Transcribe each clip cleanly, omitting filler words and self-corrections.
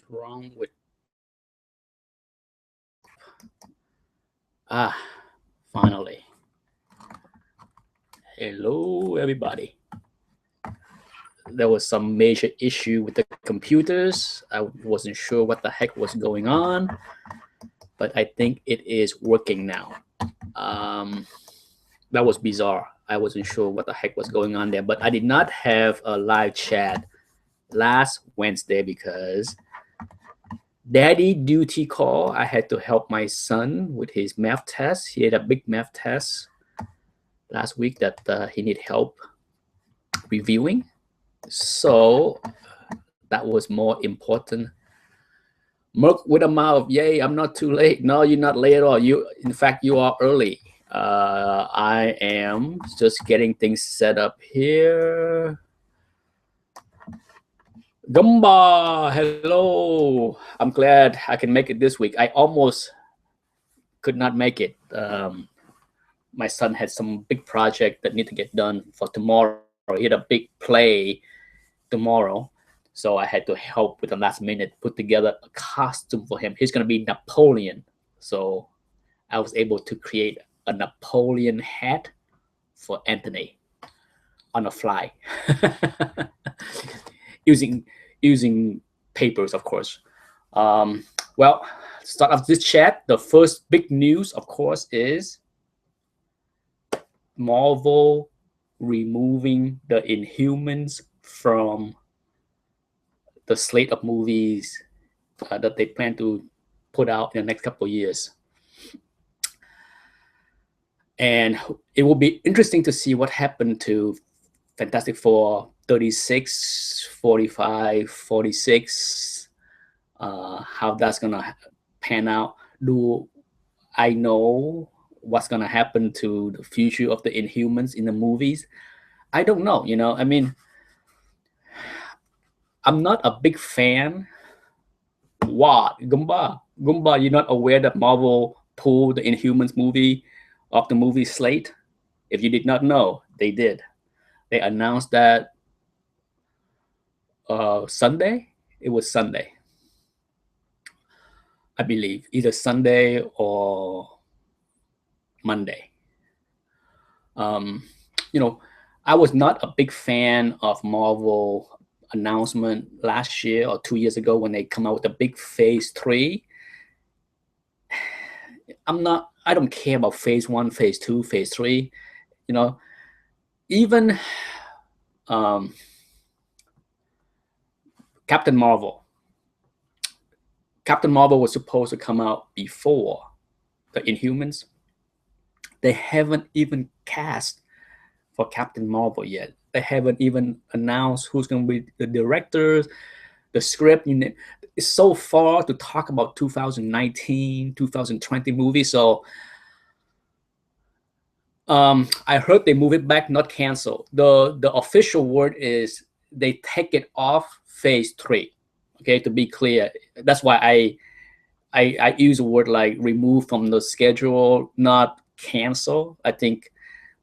Wrong with finally. Hello everybody. There was some major issue with the computers. I wasn't sure what the heck was going on, but I think it is working now. Um, that was bizarre. I wasn't sure what the heck was going on there, but I did not have a live chat last Wednesday because daddy duty call. I had to help my son with his math test. He had a big math test last week that he need help reviewing. So that was more important. Merc with a mouth, yay! I'm not too late. No, you're not late at all. In fact, you are early. I am just getting things set up here. Gumba, hello. I'm glad I can make it this week. I almost could not make it. My son had some big project that need to get done for tomorrow. He had a big play tomorrow, so I had to help with the last minute put together a costume for him. He's going to be Napoleon, so I was able to create a Napoleon hat for Anthony on the fly using papers, of course. Well, to start off this chat, the first big news, of course, is Marvel removing the Inhumans from the slate of movies that they plan to put out in the next couple of years. And it will be interesting to see what happened to Fantastic Four 36, 45, 46, how that's going to pan out. Do I know what's going to happen to the future of the Inhumans in the movies? I don't know. I mean, I'm not a big fan. What? Gumba, you're not aware that Marvel pulled the Inhumans movie off the movie slate? If you did not know, they did. They announced that Sunday. It was Sunday, I believe, either Sunday or Monday. I was not a big fan of Marvel announcement last year or 2 years ago when they come out with a big phase 3. I don't care about phase 1, phase 2, phase 3. Even Captain Marvel was supposed to come out before the Inhumans. They haven't even cast for Captain Marvel yet. They haven't even announced who's going to be the directors, the script. It's so far to talk about 2019, 2020 movies. So I heard they move it back, not cancel. The official word is they take it off phase 3. Okay, to be clear, that's why I use a word like remove from the schedule, not cancel. I think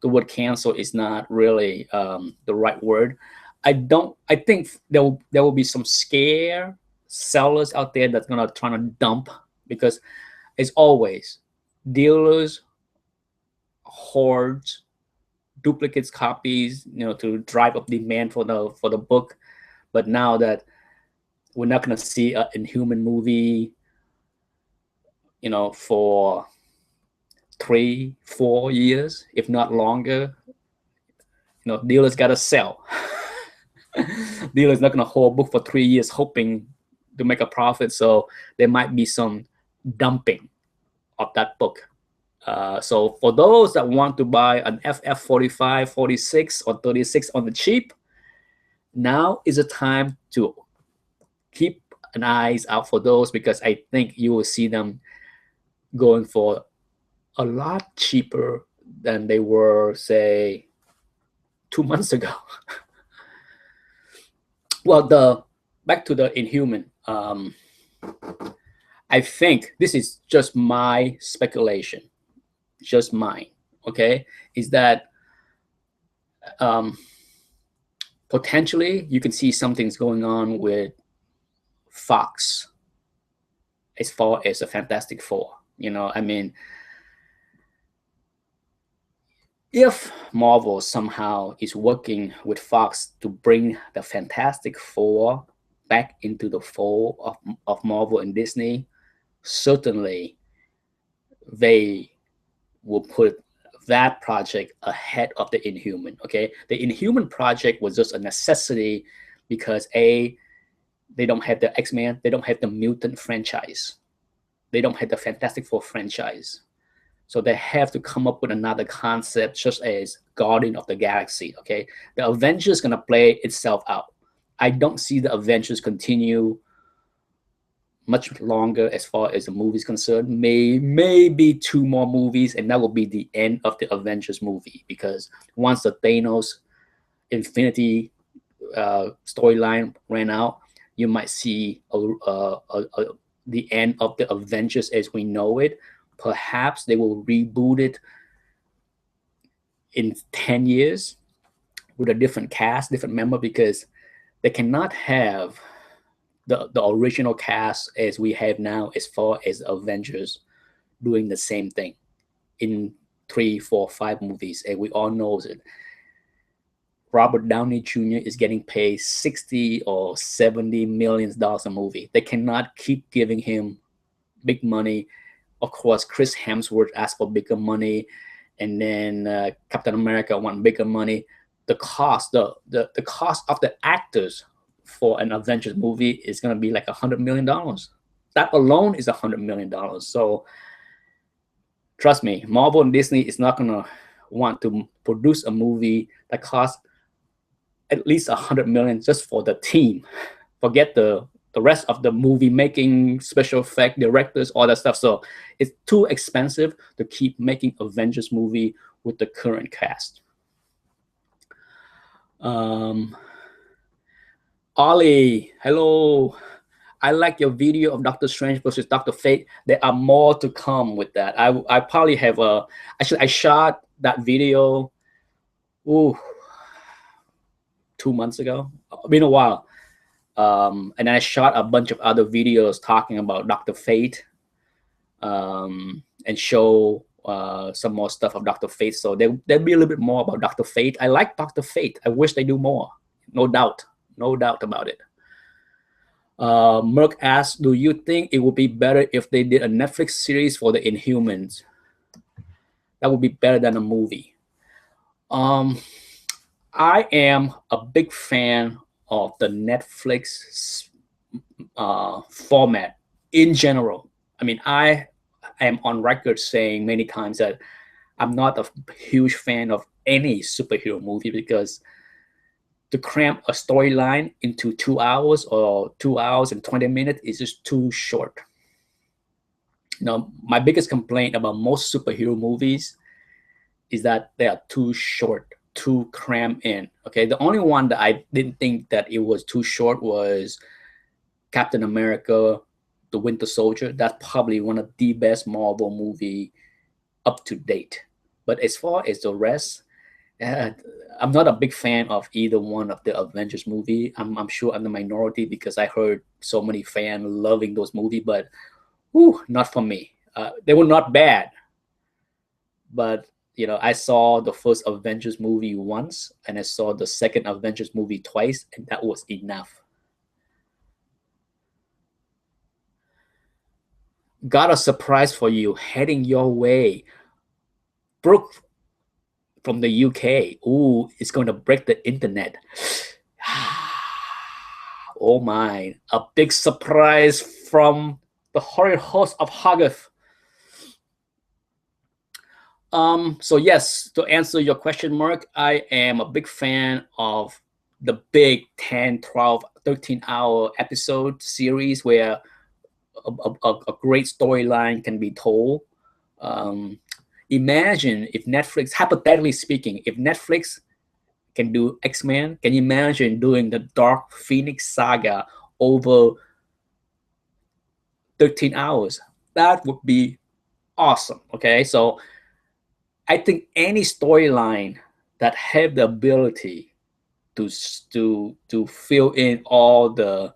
the word cancel is not really the right word. I think there will be some scare sellers out there that's gonna try to dump, because as always, dealers hoards duplicates copies, to drive up demand for the book. But now that we're not gonna see an Inhuman movie, for 3-4 years, if not longer, dealers gotta sell. Dealers not gonna hold book for 3 years hoping to make a profit, so there might be some dumping of that book. So for those that want to buy an FF 45, 46, or 36 on the cheap, now is the time to keep an eyes out for those, because I think you will see them going for a lot cheaper than they were, say, 2 months ago. Well, back to the Inhuman. I think this is just my speculation, just mine. Okay, is that potentially you can see something's going on with Fox as far as the Fantastic Four. You know, I mean, if Marvel somehow is working with Fox to bring the Fantastic Four back into the fold of Marvel and Disney, certainly they will put that project ahead of the Inhuman. Okay, the Inhuman project was just a necessity because they don't have the X-Men, they don't have the mutant franchise, they don't have the Fantastic Four franchise, so they have to come up with another concept, such as Guardian of the Galaxy. Okay, the Avengers gonna play itself out. I don't see the Avengers continue much longer as far as the movie's concerned. Maybe 2 more movies, and that will be the end of the Avengers movie, because once the Thanos Infinity storyline ran out, you might see the end of the Avengers as we know it. Perhaps they will reboot it in 10 years with a different cast, different member, because they cannot have the original cast as we have now as far as Avengers doing the same thing in 3, 4, 5 movies. And we all know it. Robert Downey Jr. is getting paid 60 or 70 million dollars a movie. They cannot keep giving him big money. Of course, Chris Hemsworth asked for bigger money, and then Captain America want bigger money. The cost, the cost of the actors for an Avengers movie is going to be like $100 million. That alone is $100 million. So trust me, Marvel and Disney is not going to want to produce a movie that costs at least $100 million just for the team. Forget the rest of the movie making, special effect, directors, all that stuff. So it's too expensive to keep making Avengers movie with the current cast. Ollie, hello. I like your video of Doctor Strange versus Doctor Fate. There are more to come with that. I probably have actually I shot that video 2 months ago. It's been a while. And I shot a bunch of other videos talking about Dr. Fate, and show some more stuff of Dr. Fate. So there'll be a little bit more about Dr. Fate. I like Dr. Fate. I wish they do more. No doubt about it. Merck asks, do you think it would be better if they did a Netflix series for the Inhumans? That would be better than a movie. I am a big fan of the Netflix format in general. I mean, I am on record saying many times that I'm not a huge fan of any superhero movie, because to cram a storyline into 2 hours or 2 hours and 20 minutes is just too short. Now, my biggest complaint about most superhero movies is that they are too short, too crammed in. Okay, the only one that I didn't think that it was too short was Captain America, The Winter Soldier. That's probably one of the best Marvel movie up to date. But as far as the rest, I'm not a big fan of either one of the Avengers movie. I'm sure I'm the minority, because I heard so many fans loving those movies, but not for me. They were not bad, but I saw the first Avengers movie once, and I saw the second Avengers movie twice, and that was enough. Got a surprise for you heading your way. Brooke from the UK. Ooh, it's going to break the internet. Oh my, a big surprise from the horror host of Hogarth. So yes, to answer your question, Mark, I am a big fan of the big 10, 12, 13-hour episode series where a great storyline can be told. Imagine if Netflix, hypothetically speaking, if Netflix can do X-Men, can you imagine doing the Dark Phoenix saga over 13 hours? That would be awesome. Okay, so I think any storyline that have the ability to fill in all the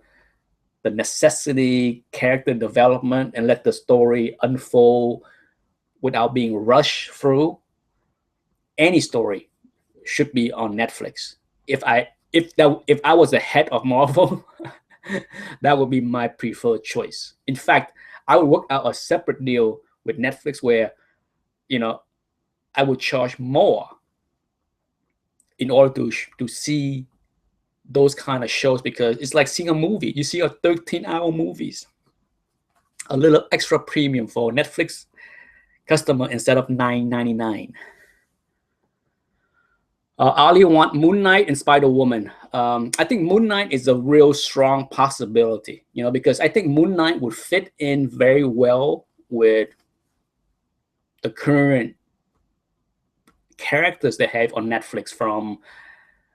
the necessity, character development, and let the story unfold without being rushed through, any story should be on Netflix. If I was the head of Marvel, that would be my preferred choice. In fact, I would work out a separate deal with Netflix where, I would charge more in order to see those kind of shows, because it's like seeing a movie. You see a 13-hour movies, a little extra premium for Netflix customer instead of $9.99. Ali want Moon Knight and Spider-Woman. I think Moon Knight is a real strong possibility, because I think Moon Knight would fit in very well with the current characters they have on Netflix, from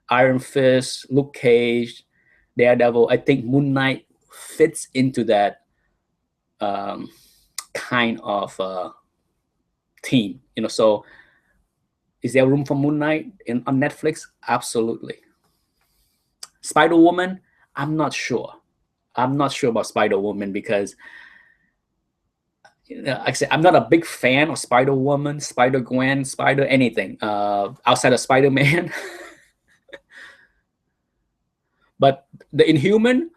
Iron Fist, Luke Cage, Daredevil. I think Moon Knight fits into that kind of team. So is there room for Moon Knight on Netflix? Absolutely. Spider-Woman, I'm not sure. I'm not sure about Spider-Woman because, like I said, I'm not a big fan of Spider-Woman, Spider-Gwen, Spider anything outside of Spider-Man. But the Inhuman,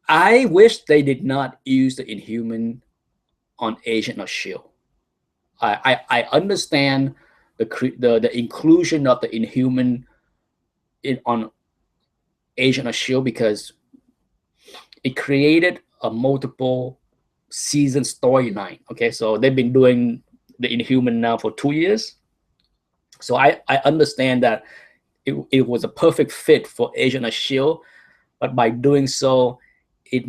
I wish they did not use the Inhuman on Agent of S.H.I.E.L.D. I understand the inclusion of the Inhuman on Agent of S.H.I.E.L.D. because it created a multiple season storyline. Okay, so they've been doing the Inhuman now for 2 years. So I understand that it was a perfect fit for Agent of S.H.I.E.L.D., but by doing so, it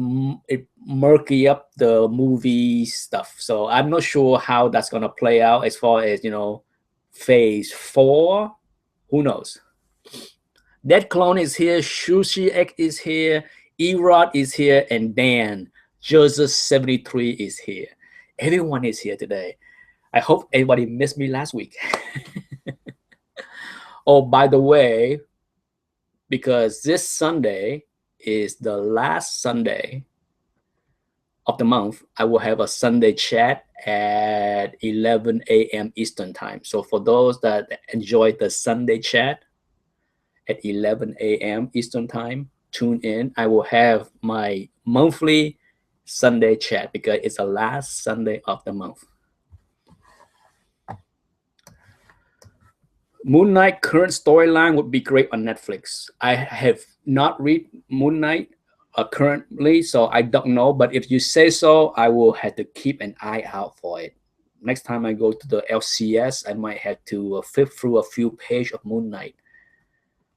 murky up the movie stuff. So I'm not sure how that's gonna play out as far as phase 4. Who knows? Dead Clone is here, Sushi X is here, Erod is here, and Dan Jesus73 is here. Everyone is here today. I hope everybody missed me last week. Oh, by the way, because this Sunday is the last Sunday of the month, I will have a Sunday chat at 11 a.m. Eastern time. So for those that enjoy the Sunday chat at 11 a.m. Eastern time, tune in. I will have my monthly Sunday chat because it's the last Sunday of the month. Moon Knight current storyline would be great on Netflix. I have not read Moon Knight currently, so I don't know. But if you say so, I will have to keep an eye out for it. Next time I go to the LCS, I might have to flip through a few pages of Moon Knight.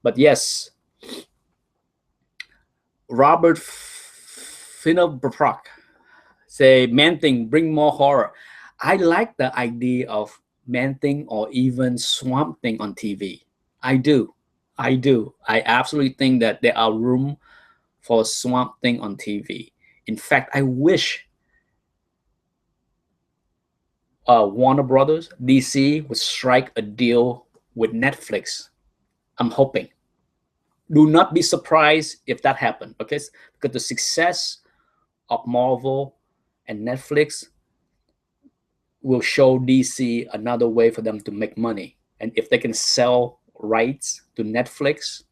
But yes, Robert Finnebrock say, Man-Thing, bring more horror. I like the idea of Man-Thing or even Swamp Thing on TV. I do. I absolutely think that there are room for Swamp Thing on TV. In fact, I wish Warner Brothers, DC would strike a deal with Netflix. I'm hoping. Do not be surprised if that happened, okay? Because the success of Marvel and Netflix will show DC another way for them to make money. And if they can sell rights to Netflix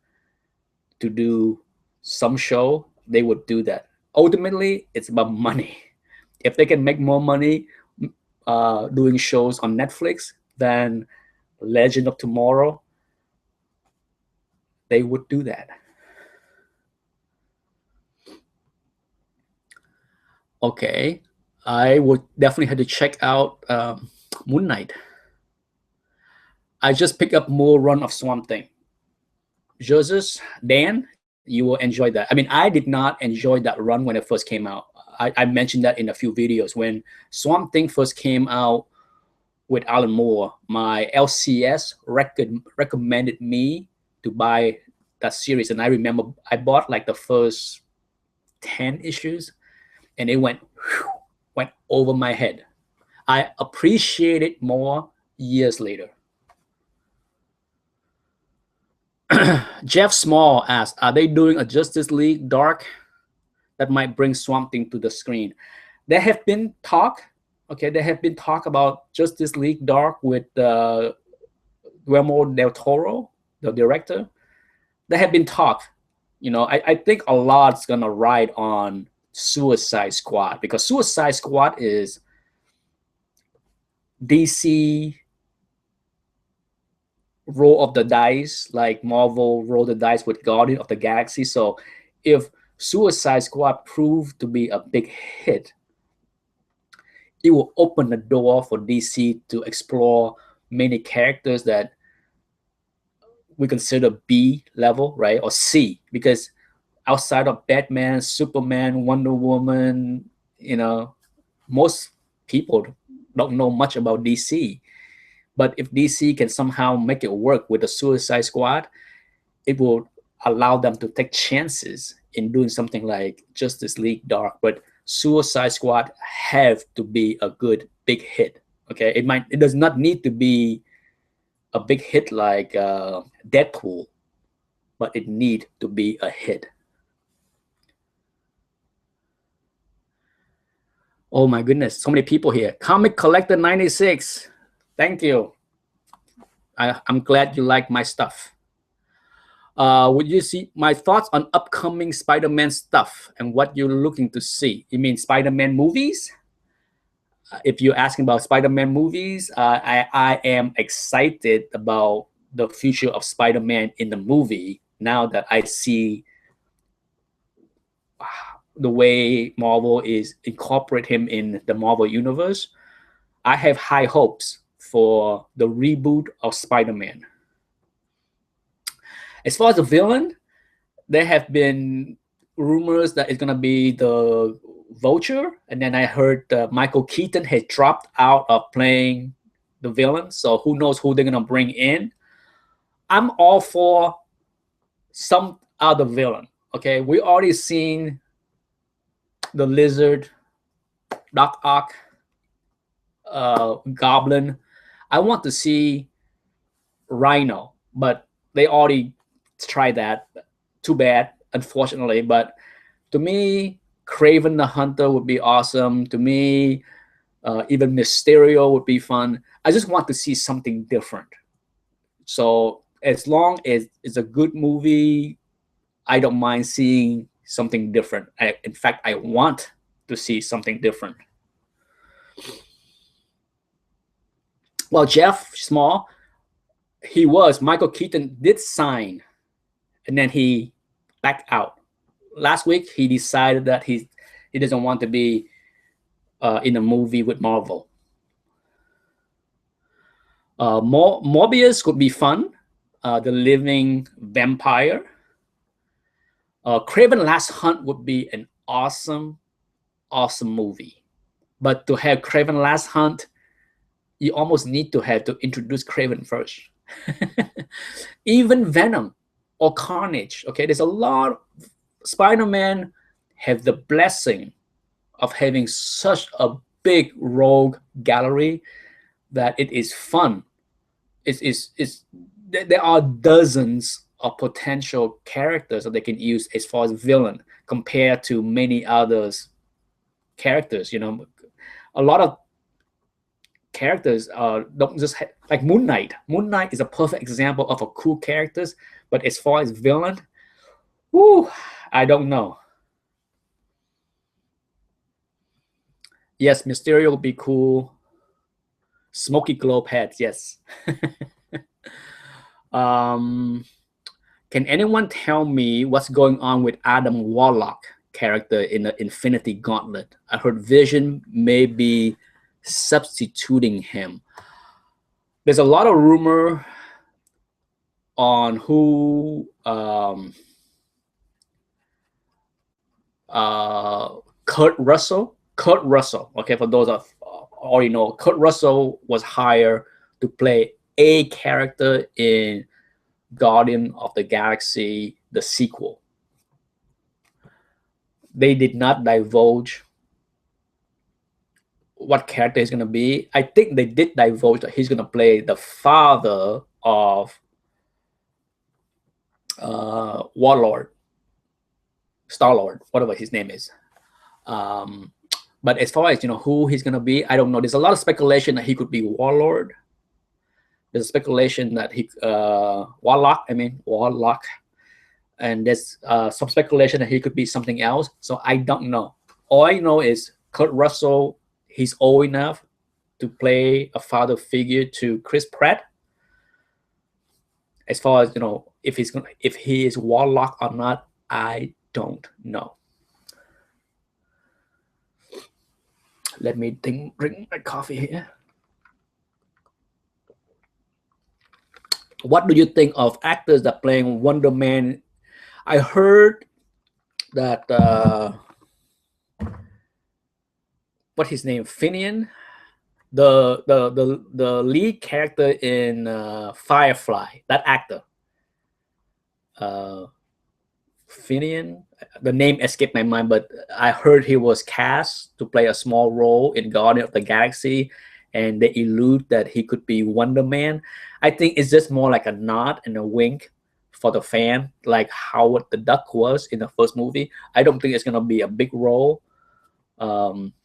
to do some show, they would do that. Ultimately, it's about money. If they can make more money doing shows on Netflix than Legend of Tomorrow, they would do that. Okay, I would definitely have to check out Moon Knight. I just picked up more run of Swamp Thing. Jesus, Dan, you will enjoy that. I mean, I did not enjoy that run when it first came out. I mentioned that in a few videos. When Swamp Thing first came out with Alan Moore, my LCS recommended me to buy that series. And I remember I bought like the first 10 issues and it went over my head. I appreciate it more years later. Jeff Small asked, "Are they doing a Justice League Dark that might bring Swamp Thing to the screen?" There have been talk. Okay, there have been talk about Justice League Dark with Guillermo del Toro, the director. There have been talk. I think a lot's gonna ride on Suicide Squad, because Suicide Squad is DC roll of the dice, like Marvel roll the dice with Guardian of the Galaxy. So if Suicide Squad proved to be a big hit, it will open the door for DC to explore many characters that we consider B level, right? Or C, because outside of Batman, Superman, Wonder Woman, most people don't know much about DC. But if DC can somehow make it work with the Suicide Squad, it will allow them to take chances in doing something like Justice League Dark. But Suicide Squad have to be a good big hit. Okay, it does not need to be a big hit like Deadpool, but it need to be a hit. Oh my goodness, so many people here. Comic Collector 96. Thank you. I'm glad you like my stuff. Would you see my thoughts on upcoming Spider-Man stuff and what you're looking to see? You mean Spider-Man movies? If you're asking about Spider-Man movies, I am excited about the future of Spider-Man in the movie now that I see the way Marvel is incorporate him in the Marvel universe. I have high hopes for the reboot of Spider-Man. As far as the villain, there have been rumors that it's going to be the Vulture, and then I heard Michael Keaton had dropped out of playing the villain, so who knows who they're going to bring in. I'm all for some other villain. Okay, we already seen the Lizard, Doc Ock, Goblin. I want to see Rhino, but they already tried that. Too bad, unfortunately. But to me, Kraven the Hunter would be awesome. To me, even Mysterio would be fun. I just want to see something different. So as long as it's a good movie, I don't mind seeing something different. In fact, I want to see something different. Well, Jeff Small, Michael Keaton did sign, and then he backed out. Last week, he decided that he doesn't want to be in a movie with Marvel. Morbius could be fun. The Living Vampire. Kraven Last Hunt would be an awesome movie. But to have Kraven Last Hunt, you almost need to introduce Kraven first. Even Venom or Carnage. Okay, there's a lot. Spider-Man have the blessing of having such a big rogue gallery that it is fun. There are dozens of potential characters that they can use as far as villain compared to many others characters. A lot of characters don't just like Moon Knight. Moon Knight is a perfect example of a cool characters, but as far as villain, I don't know. Yes, Mysterio would be cool. Smoky globe heads, yes. Can anyone tell me what's going on with Adam Warlock character in the Infinity Gauntlet? I heard Vision may be substituting him. There's a lot of rumor on who Kurt Russell. Okay, for those of already know, Kurt Russell was hired to play a character in Guardian of the Galaxy, the sequel. They did not divulge what character he's going to be. I think they did divulge that he's going to play the father of Warlord, Star-Lord, whatever his name is. But as far as who he's gonna be, I don't know. There's a lot of speculation that he could be Warlord. There's speculation that he Warlock. I mean Warlock, and there's some speculation that he could be something else. So I don't know. All I know is Kurt Russell. He's old enough to play a father figure to Chris Pratt. As far as if he is Warlock or not, I don't know. Let me drink my coffee here. What do you think of actors that playing Wonder Man? I heard that what his name, Finian, the lead character in Firefly, that actor, Finian. The name escaped my mind, but I heard he was cast to play a small role in Guardian of the Galaxy, and they allude that he could be Wonder Man. I think it's just more like a nod and a wink for the fan, like Howard the Duck was in the first movie. I don't think it's gonna be a big role.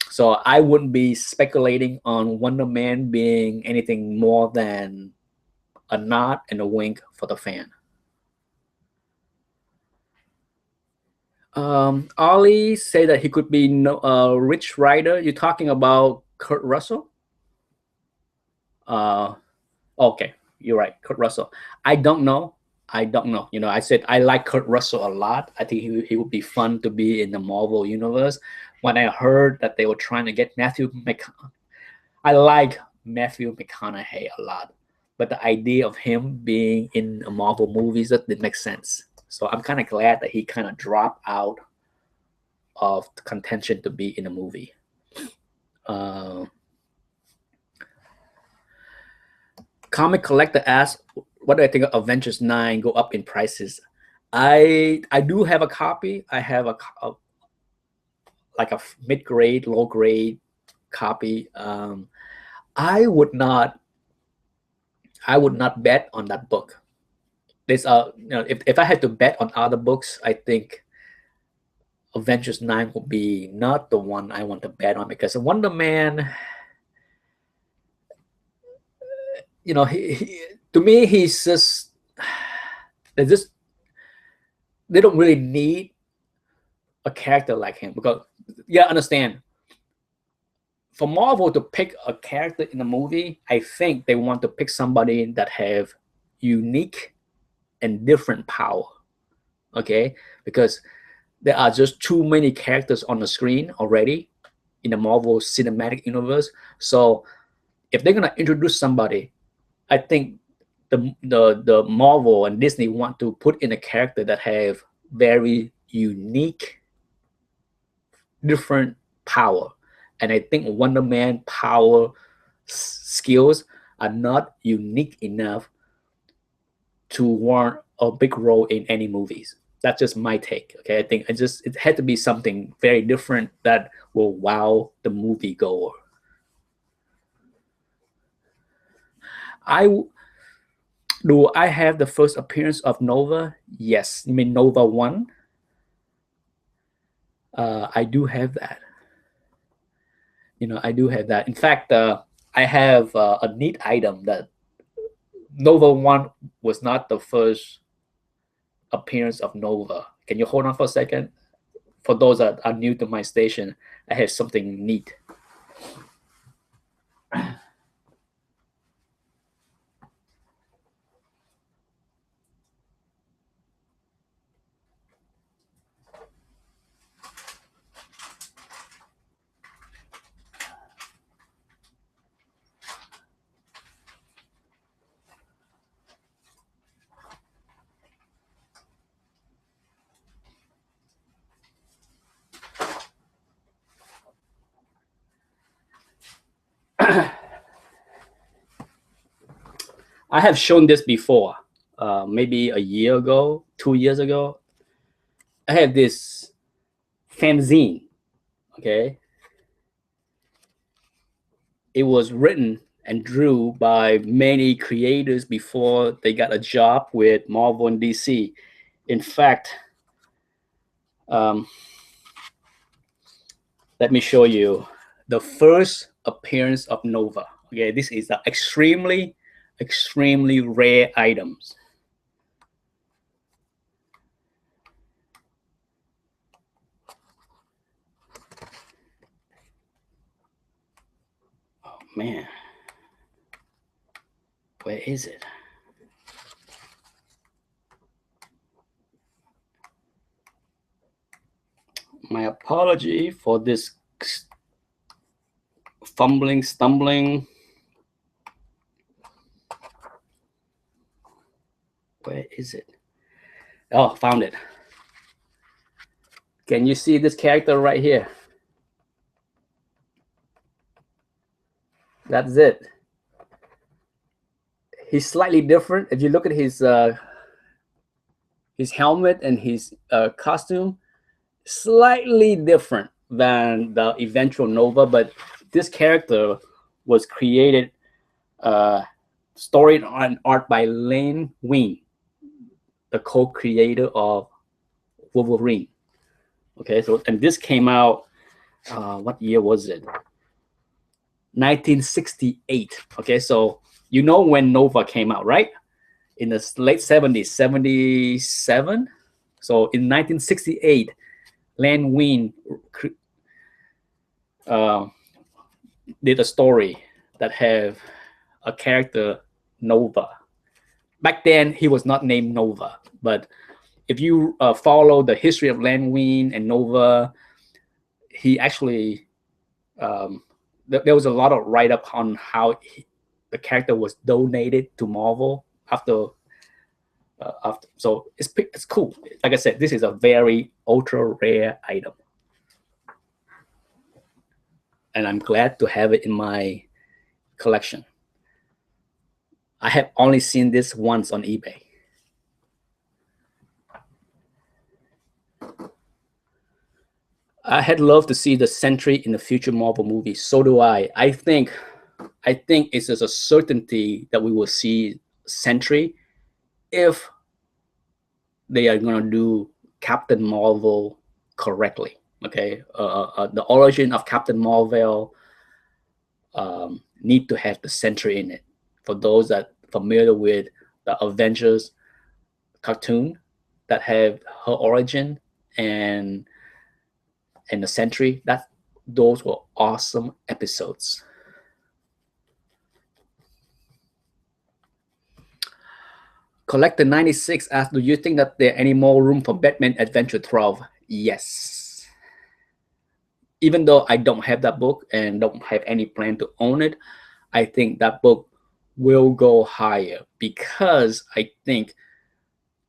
So I wouldn't be speculating on Wonder Man being anything more than a nod and a wink for the fan. Ollie said that he could be Rich Rider. You're talking about Kurt Russell? Okay, you're right, Kurt Russell. I don't know. I said I like Kurt Russell a lot. I think he would be fun to be in the Marvel universe. When I heard that they were trying to get Matthew McConaughey, I like Matthew McConaughey a lot, but the idea of him being in a Marvel movies, that didn't make sense. So I'm kind of glad that he kind of dropped out of the contention to be in a movie. Comic Collector asks, what do I think of Avengers 9 go up in prices? I do have a copy. I have a like a mid-grade, low-grade copy. I would not bet on that book. There's if I had to bet on other books, I think Avengers 9 would be not the one I want to bet on, because Wonder Man, he to me, he's just they don't really need a character like him, because understand, for Marvel to pick a character in a movie, I think they want to pick somebody that have unique and different power. Okay, because there are just too many characters on the screen already in the Marvel Cinematic Universe. So if they're gonna introduce somebody, I think the Marvel and Disney want to put in a character that have very unique, different power. And I think Wonder Man power skills are not unique enough to warrant a big role in any movies. That's just my take. Okay, I think it had to be something very different that will wow the moviegoer. Do I have the first appearance of Nova? Yes. You mean Nova 1? I do have that. I do have that. In fact, I have a neat item that Nova 1 was not the first appearance of Nova. Can you hold on for a second? For those that are new to my station, I have something neat. I have shown this before, maybe a year ago, 2 years ago. I have this fanzine, okay? It was written and drew by many creators before they got a job with Marvel and DC. In fact, let me show you the first appearance of Nova. Okay, this is an extremely rare items. Oh man, where is it? My apology for this fumbling, stumbling. Where is it? Oh, found it. Can you see this character right here? That's it. He's slightly different. If you look at his helmet and his costume, slightly different than the eventual Nova, but this character was created, story and art by Len Wein, the co-creator of Wolverine. Okay, so and this came out, what year was it? 1968. Okay, so you know when Nova came out, right? In the late 70s, 77. So in 1968, Len Wein did a story that have a character Nova. Back then, he was not named Nova, but if you follow the history of Len Wein and Nova, he actually there was a lot of write up on how the character was donated to Marvel after. So it's cool. Like I said, this is a very ultra rare item, and I'm glad to have it in my collection. I have only seen this once on eBay. I had loved to see the Sentry in the future Marvel movie. So do I. I think it's just a certainty that we will see Sentry if they are going to do Captain Marvel correctly. Okay, the origin of Captain Marvel need to have the Sentry in it. For those that familiar with the Avengers cartoon that have her origin and the Sentry, those were awesome episodes. Collector 96 asks, do you think that there any more room for Batman Adventure 12? Yes. Even though I don't have that book and don't have any plan to own it, I think that book will go higher because I think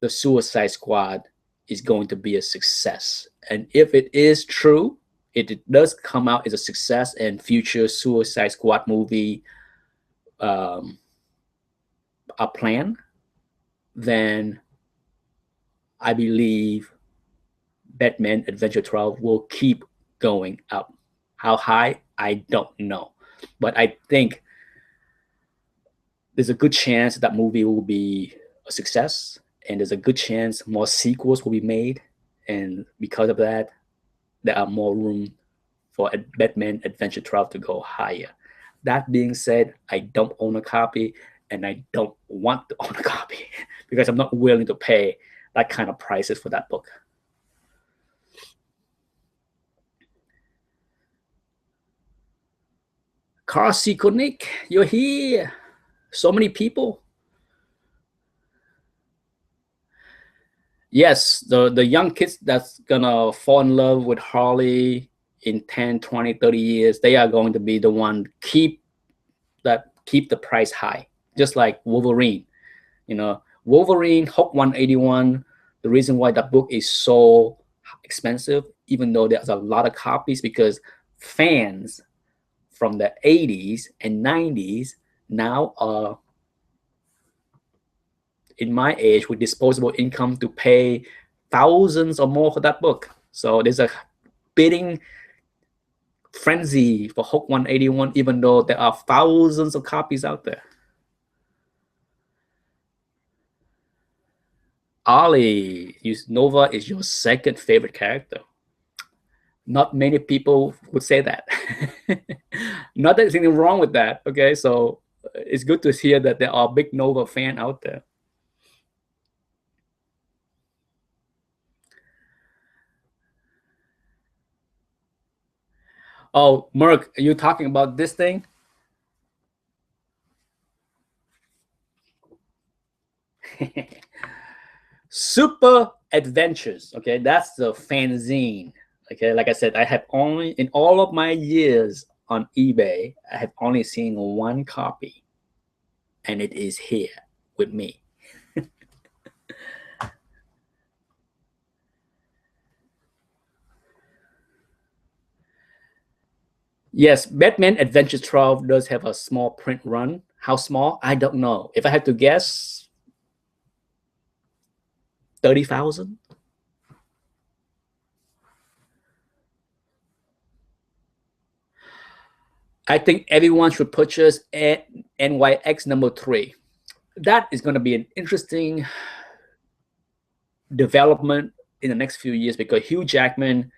the Suicide Squad is going to be a success. And if it is true, it does come out as a success and future Suicide Squad movie are planned, then I believe Batman Adventure 12 will keep going up. How high, I don't know. But I think there's a good chance that movie will be a success, and there's a good chance more sequels will be made. And because of that, there are more room for Batman Adventure 12 to go higher. That being said, I don't own a copy, and I don't want to own a copy because I'm not willing to pay that kind of prices for that book. Carl Sikonik, you're here. So many people. Yes, the young kids that's gonna fall in love with Harley in 10, 20, 30 years, they are going to be the one keep the price high, just like Wolverine. You know, Wolverine, Hulk 181, the reason why that book is so expensive, even though there's a lot of copies, because fans from the 80s and 90s now are in my age with disposable income to pay thousands or more for that book. So there's a bidding frenzy for Hulk 181, even though there are thousands of copies out there. Ali, Nova is your second favorite character. Not many people would say that. Not that there's anything wrong with that. Okay, so it's good to hear that there are big Nova fan out there. Oh, Merc, are you talking about this thing? Super Adventures. Okay, that's the fanzine. Okay, like I said, I have only, in all of my years on eBay, I have only seen one copy, and it is here with me. Yes, Batman Adventure 12 does have a small print run. How small? I don't know. If I had to guess, 30,000? I think everyone should purchase NYX number 3. That is going to be an interesting development in the next few years because Hugh Jackman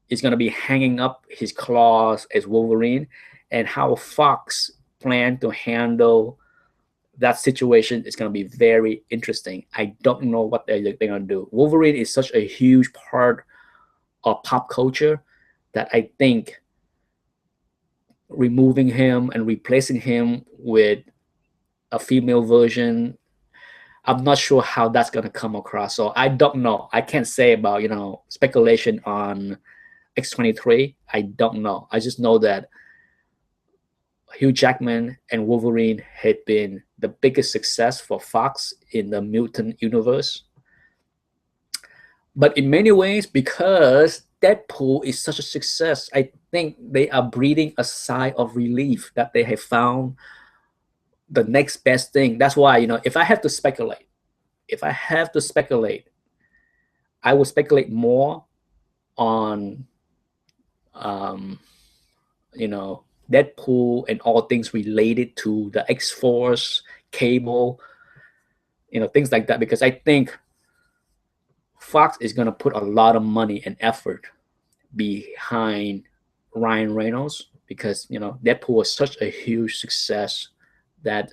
is going to be hanging up his claws as Wolverine, and how Fox plan to handle that situation is going to be very interesting. I don't know what they're going to do. Wolverine is such a huge part of pop culture that I think removing him and replacing him with a female version, I'm not sure how that's going to come across. So I don't know. I can't say about, speculation on X-23. I don't know. I just know that Hugh Jackman and Wolverine had been the biggest success for Fox in the mutant universe. But in many ways, because Deadpool is such a success, I think they are breathing a sigh of relief that they have found the next best thing. That's why, if I have to speculate, I would speculate more on, Deadpool and all things related to the X-Force, Cable, things like that, because I think Fox is going to put a lot of money and effort behind Ryan Reynolds because, Deadpool was such a huge success that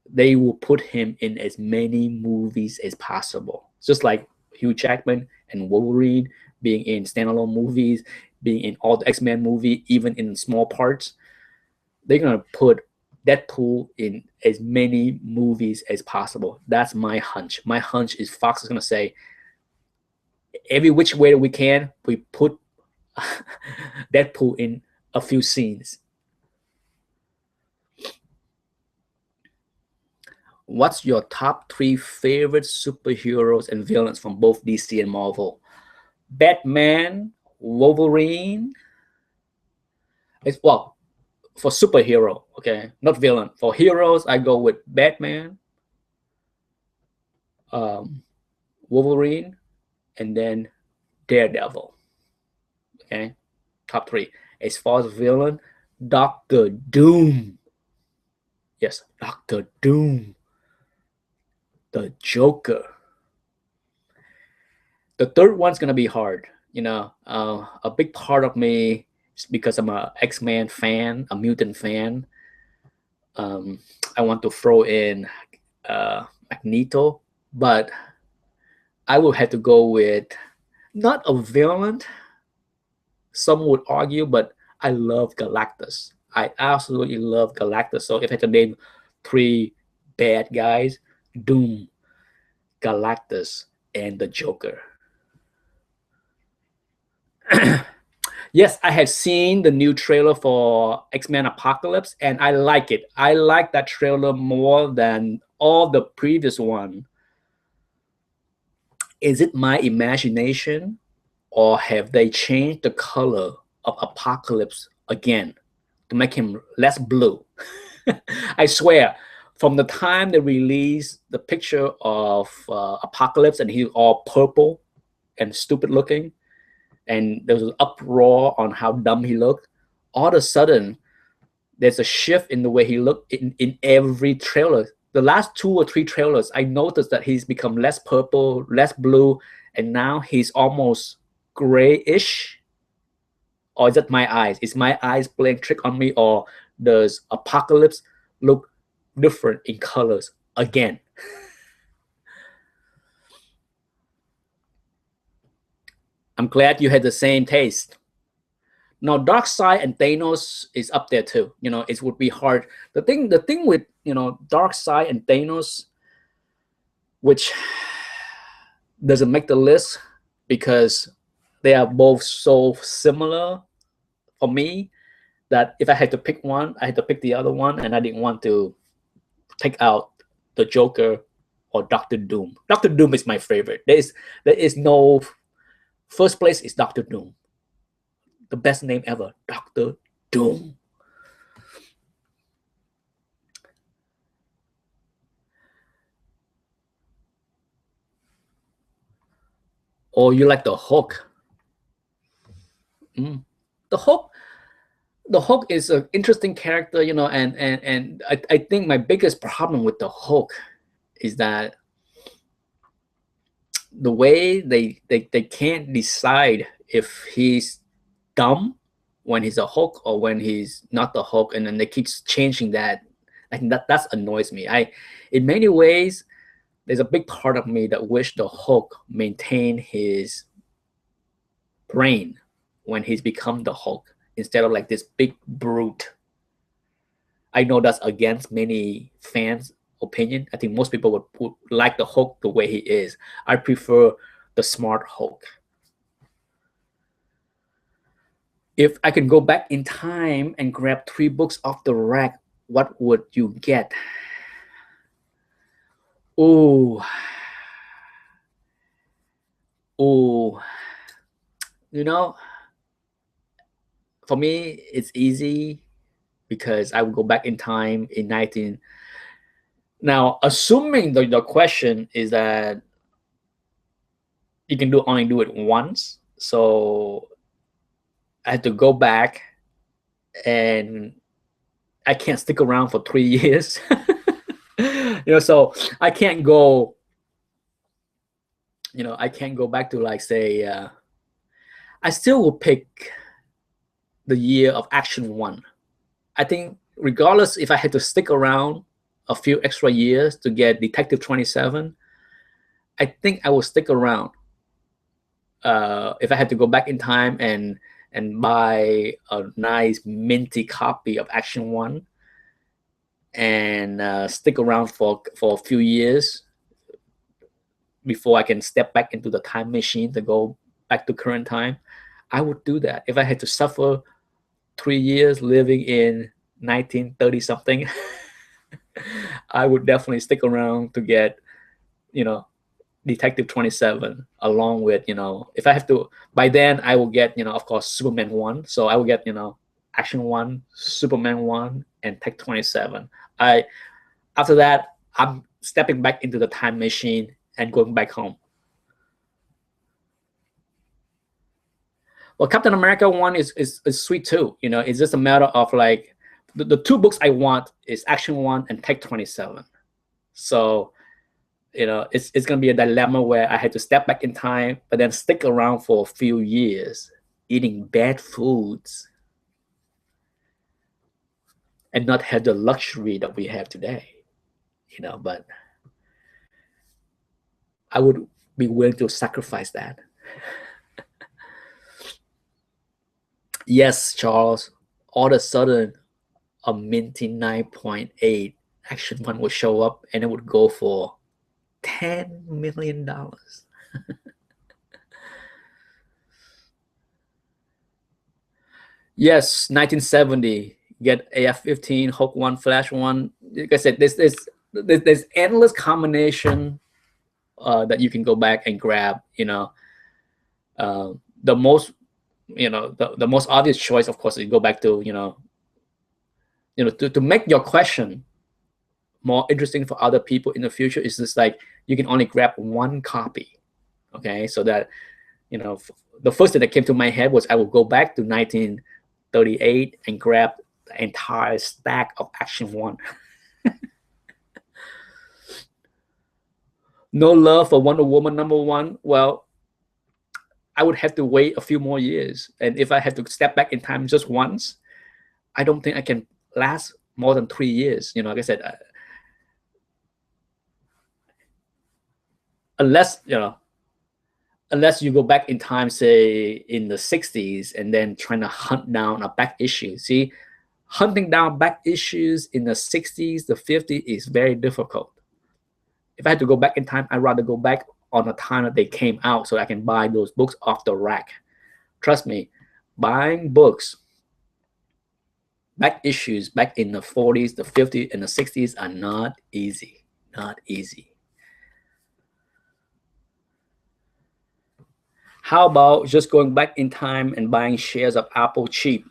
they will put him in as many movies as possible. Just like Hugh Jackman and Wolverine being in standalone movies, being in all the X-Men movie, even in small parts. They're going to put Deadpool in as many movies as possible. That's my hunch. My hunch is Fox is going to say, every which way that we can, we put Deadpool in a few scenes. What's your top 3 favorite superheroes and villains from both DC and Marvel? Batman, Wolverine. Well, for superhero, okay, not villain. For heroes, I go with Batman, Wolverine, and then Daredevil. Okay, top 3. As far as villain, Doctor Doom. Yes, Doctor Doom. The Joker. The third one's gonna be hard. A big part of me is because I'm a X-Men fan, a mutant fan. I want to throw in Magneto, but I will have to go with not a villain. Some would argue, but I love Galactus. I absolutely love Galactus. So if I had to name 3 bad guys, Doom, Galactus, and the Joker. Yes, I have seen the new trailer for X-Men Apocalypse, and I like it. I like that trailer more than all the previous one. Is it my imagination, or have they changed the color of Apocalypse again to make him less blue? I swear, from the time they released the picture of Apocalypse and he's all purple and stupid looking, and there was an uproar on how dumb he looked, all of a sudden, there's a shift in the way he looked in every trailer. the last 2 or 3 trailers, I noticed that he's become less purple, less blue, and now he's almost grayish. Or is it my eyes? Is my eyes playing trick on me, or does Apocalypse look different in colors again? I'm glad you had the same taste. Now, Darkseid and Thanos is up there too. You know, it would be hard. The thing with, you know, Darkseid and Thanos, which doesn't make the list because they are both so similar for me, that if I had to pick one, I had to pick the other one, and I didn't want to take out the Joker or Doctor Doom. Doctor Doom is my favorite. There is no first place is Doctor Doom. The best name ever, Doctor Doom. Or you like the Hulk? The Hulk is an interesting character, you know, and I think my biggest problem with the Hulk is that the way they can't decide if he's dumb when he's a Hulk or when he's not the Hulk, and then they keep changing that. I think that annoys me. In many ways, there's a big part of me that wish the Hulk maintain his brain when he's become the Hulk, instead of like this big brute. I know that's against many fans' opinion. I think most people would like the Hulk the way he is. I prefer the smart Hulk. If I could go back in time and grab 3 books off the rack, what would you get? Oh, you know, for me, it's easy because I would go back in time in 19. Now, assuming the question is that you can only do it once, so I had to go back, and I can't stick around for 3 years. You know, so I can't go. You know, I can't go back to, like, say, I still will pick the year of Action 1. I think regardless if I had to stick around a few extra years to get Detective 27, I think I will stick around. If I had to go back in time and buy a nice minty copy of Action 1 and stick around for a few years before I can step back into the time machine to go back to current time, I would do that. If I had to suffer 3 years living in 1930 something, I would definitely stick around to get, you know, Detective 27 along with, you know, if I have to, by then I will get, you know, of course, Superman 1. So I will get, you know, Action 1, Superman 1, and Tech 27. After that, I'm stepping back into the time machine and going back home. Well, Captain America 1 is sweet too. You know, it's just a matter of like the 2 books I want is Action 1 and Tech 27. So, you know, it's gonna be a dilemma where I had to step back in time, but then stick around for a few years, eating bad foods, and not have the luxury that we have today. You know, but I would be willing to sacrifice that. Yes, Charles. All of a sudden, a minty 9.8 Action 1 would show up, and it would go for $10 million. Yes, 1970. Get AF-15, Hulk 1, Flash 1. Like I said, there's endless combination that you can go back and grab. You know, the most, you know, the most obvious choice, of course, is go back to, you know, to make your question more interesting for other people in the future, is just like you can only grab 1 copy. Okay, so that, you know, the first thing that came to my head was I will go back to 1938 and grab the entire stack of Action 1. No love for Wonder Woman #1. Well, I would have to wait a few more years. And if I had to step back in time just once, I don't think I can last more than 3 years. Like I said, unless you go back in time, say in the 60s, and then trying to hunt down a back issue. See, hunting down back issues in the 60s, the 50s is very difficult. If I had to go back in time, I'd rather go back on the time that they came out so I can buy those books off the rack. Trust me, buying books, back issues back in the 40s, the 50s, and the 60s are not easy. Not easy. How about just going back in time and buying shares of Apple cheap?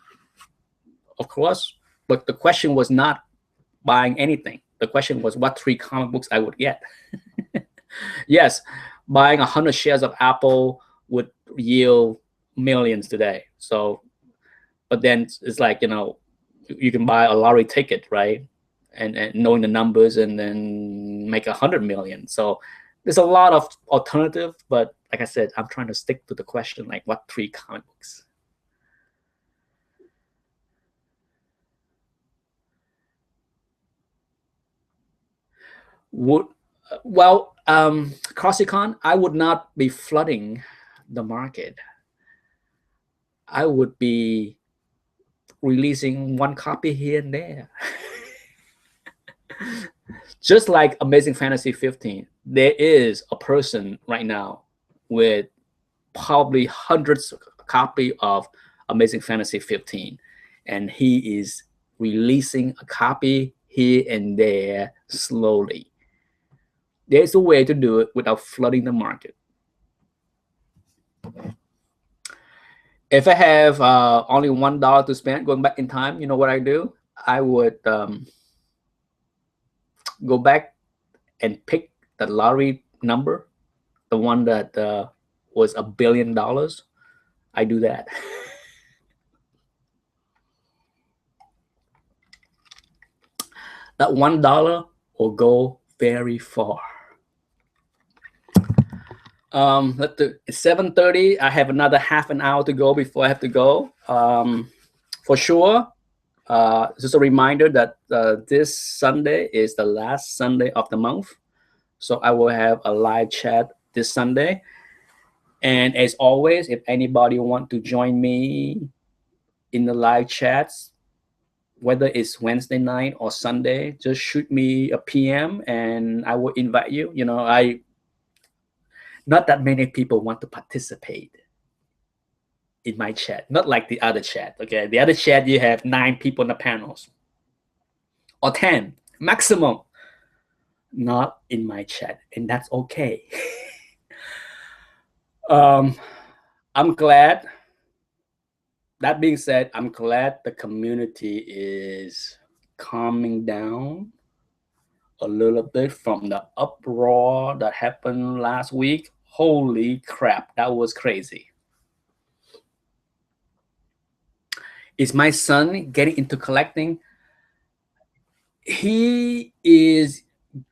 Of course, but the question was not buying anything. The question was what 3 comic books I would get. Yes, buying 100 shares of Apple would yield millions today. So, but then it's like, you can buy a lottery ticket, right? And knowing the numbers and then make 100 million. So there's a lot of alternative, but like I said, I'm trying to stick to the question, like what 3 comic books? CrossCon, I would not be flooding the market. I would be releasing 1 copy here and there. Just like Amazing Fantasy 15, there is a person right now with probably hundreds of copy of Amazing Fantasy 15, and he is releasing a copy here and there slowly. There's a way to do it without flooding the market. If I have only $1 to spend going back in time, you know what I do? I would go back and pick the lottery number, the one that was $1 billion. I do that. That $1 will go very far. It's 7:30. I have another half an hour to go before I have to go. For sure, just a reminder that this Sunday is the last Sunday of the month. So I will have a live chat this Sunday. And as always, if anybody want to join me in the live chats, whether it's Wednesday night or Sunday, just shoot me a PM and I will invite you. Not that many people want to participate in my chat, not like the other chat. Okay, the other chat you have 9 people in the panels or 10 maximum. Not in my chat, and that's okay. I'm glad. That being said, I'm glad the community is calming down a little bit from the uproar that happened last week. Holy crap, that was crazy. Is my son getting into collecting? He is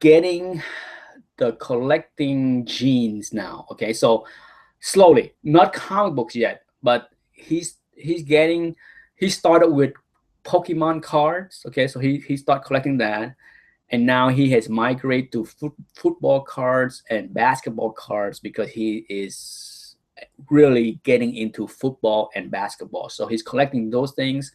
getting the collecting genes now. Okay, so slowly, not comic books yet, but he started with Pokemon cards. Okay, so he started collecting that, and now he has migrated to football cards and basketball cards because he is really getting into football and basketball. So he's collecting those things.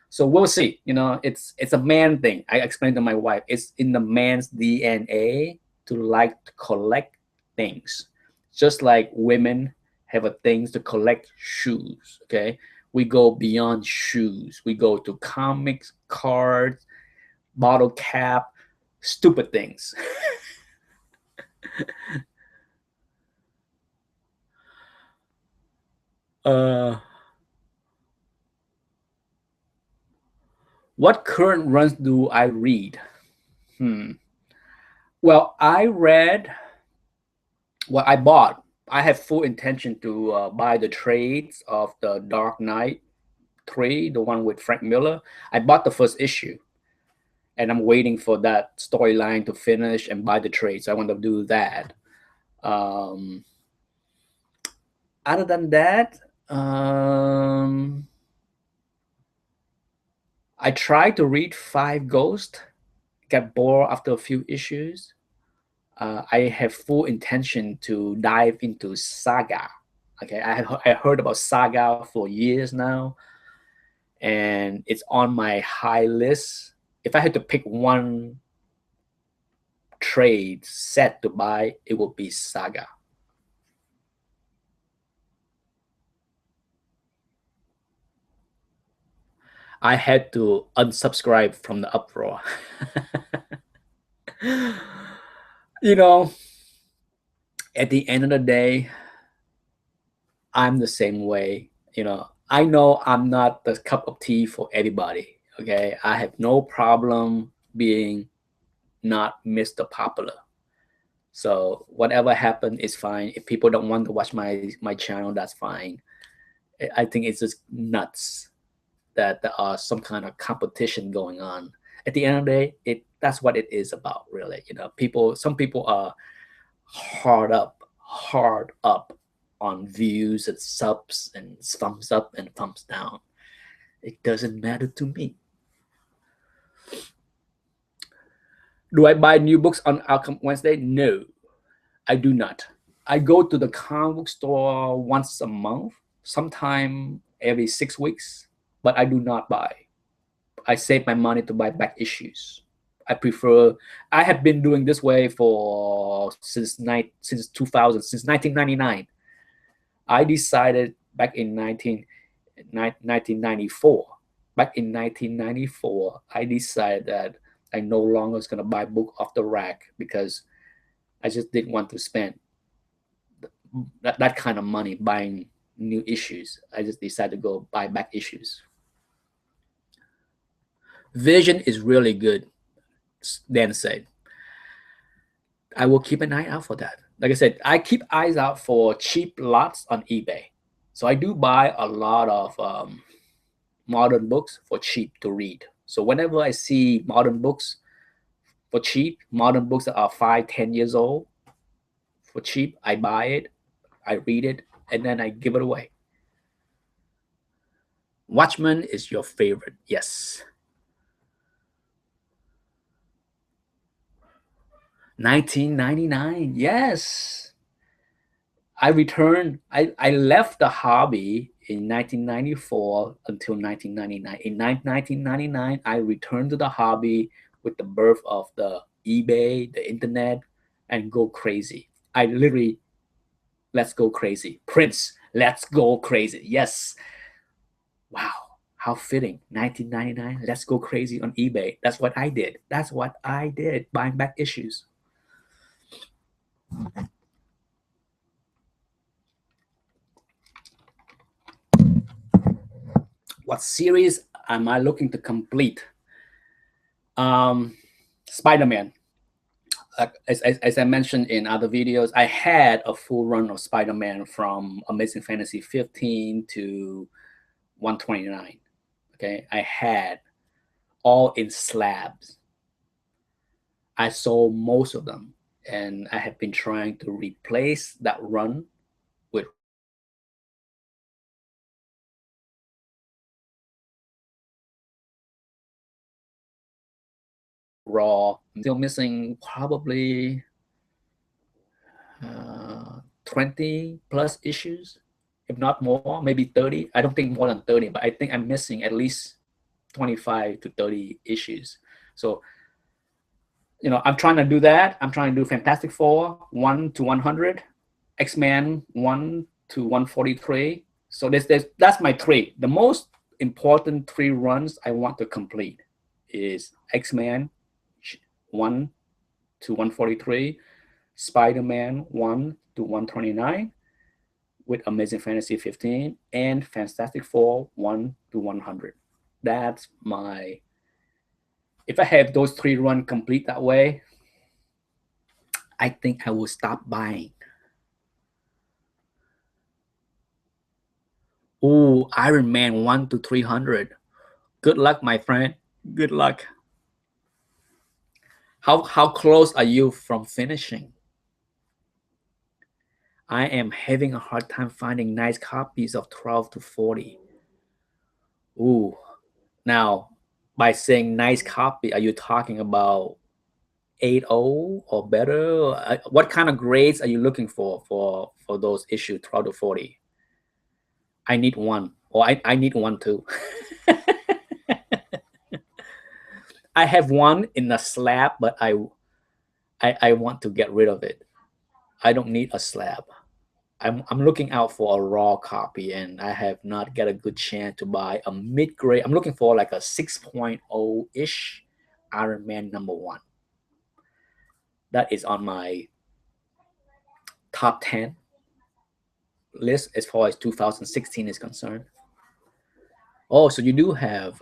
So we'll see. It's a man thing. I explained to my wife, it's in the man's DNA to like to collect things, just like women have a things to collect shoes. Okay, we go beyond shoes. We go to comics, cards, bottle cap, stupid things. What current runs do I read? Well, I bought. I have full intention to buy the trades of the Dark Knight 3, the one with Frank Miller. I bought the first issue, and I'm waiting for that storyline to finish and buy the trades. I want to do that. Other than that, I tried to read Five Ghosts, got bored after a few issues. I have full intention to dive into Saga. Okay, I heard about Saga for years now, and it's on my high list. If I had to pick one trade set to buy, it would be Saga. I had to unsubscribe from the uproar. You know, at the end of the day, I'm the same way. I know I'm not the cup of tea for everybody. Okay, I have no problem being not Mr. Popular. So whatever happened is fine. If people don't want to watch my channel, that's fine. I think it's just nuts that there are some kind of competition going on. At the end of the day, that's what it is about, really. Some people are hard up on views and subs and thumbs up and thumbs down. It doesn't matter to me. Do I buy new books on Outcome Wednesday? No, I do not. I go to the comic book store once a month, sometime every 6 weeks, but I do not buy. I save my money to buy back issues. I have been doing this way since 2000, since 1999. I decided back in 1994. Back in 1994, I decided that I no longer was going to buy book off the rack because I just didn't want to spend that kind of money buying new issues. I just decided to go buy back issues. Vision is really good, Dan said. I will keep an eye out for that. Like I said, I keep eyes out for cheap lots on eBay. So I do buy a lot of modern books for cheap to read. So whenever I see modern books for cheap, modern books that are 5-10 years old for cheap, I buy it, I read it, and then I give it away. Watchmen is your favorite. Yes. 1999. Yes. I returned. I left the hobby in 1994 until 1999. In 1999, I returned to the hobby with the birth of the eBay, the internet, and go crazy. I literally, let's go crazy. Prince, let's go crazy. Yes. Wow. How fitting. 1999, let's go crazy on eBay. That's what I did. Buying back issues. What series am I looking to complete? Spider-Man. As I mentioned in other videos, I had a full run of Spider-Man from Amazing Fantasy 15 to 129. Okay, I had all in slabs. I sold most of them, and I have been trying to replace that run with raw. I'm still missing probably 20 plus issues, if not more, maybe 30. I don't think more than 30, but I think I'm missing at least 25 to 30 issues. So, I'm trying to do that. I'm trying to do Fantastic Four 1 to 100, X-Men 1 to 143. So that's my three. The most important 3 runs I want to complete is X-Men 1 to 143, Spider-Man 1 to 129 with Amazing Fantasy 15, and Fantastic Four 1 to 100. That's my... If I have those 3 runs complete that way, I think I will stop buying. Oh, Iron Man 1 to 300. Good luck, my friend. Good luck. How close are you from finishing? I am having a hard time finding nice copies of 12 to 40. Ooh. Now, by saying nice copy, are you talking about 8.0 or better? What kind of grades are you looking for those issue 12 to 40? I need one, or I need one too. I have one in a slab, but I want to get rid of it. I don't need a slab. I'm looking out for a raw copy, and I have not got a good chance to buy a mid grade. I'm looking for like a 6.0 ish Iron Man #1. That is on my top 10 list as far as 2016 is concerned. Oh, so you do have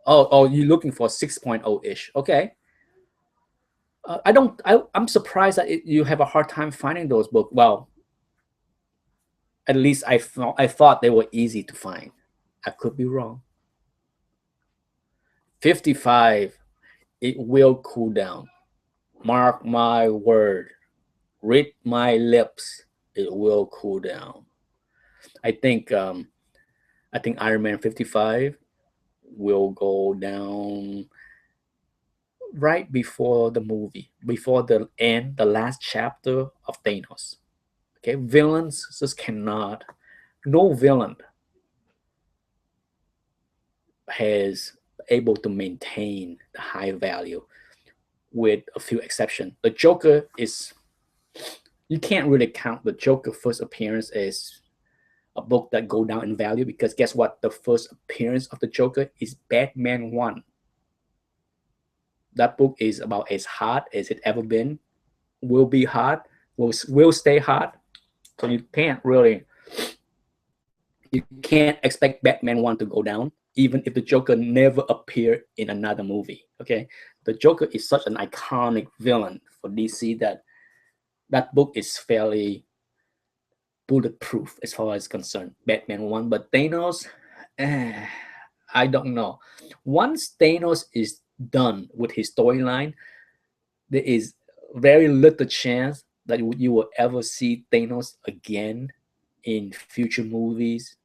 oh, you're looking for 6.0 ish. Okay. I'm surprised that you have a hard time finding those books. Well, at least I thought they were easy to find. I could be wrong. 55, it will cool down. Mark my word. Read my lips. It will cool down. I think Iron Man 55 will go down right before the movie, before the end, the last chapter of Thanos. Okay, villains just cannot. No villain has able to maintain the high value, with a few exceptions. The Joker is, you can't really count the Joker first appearance as a book that go down in value, because guess what? The first appearance of the Joker is Batman 1. That book is about as hard as it ever been, will be hard, will stay hard. So you can't expect Batman 1 to go down, even if the Joker never appeared in another movie. Okay, the Joker is such an iconic villain for DC that book is fairly bulletproof as far as concerned. Batman 1, but Thanos, I don't know. Once Thanos is done with his storyline, there is very little chance that you will ever see Thanos again in future movies,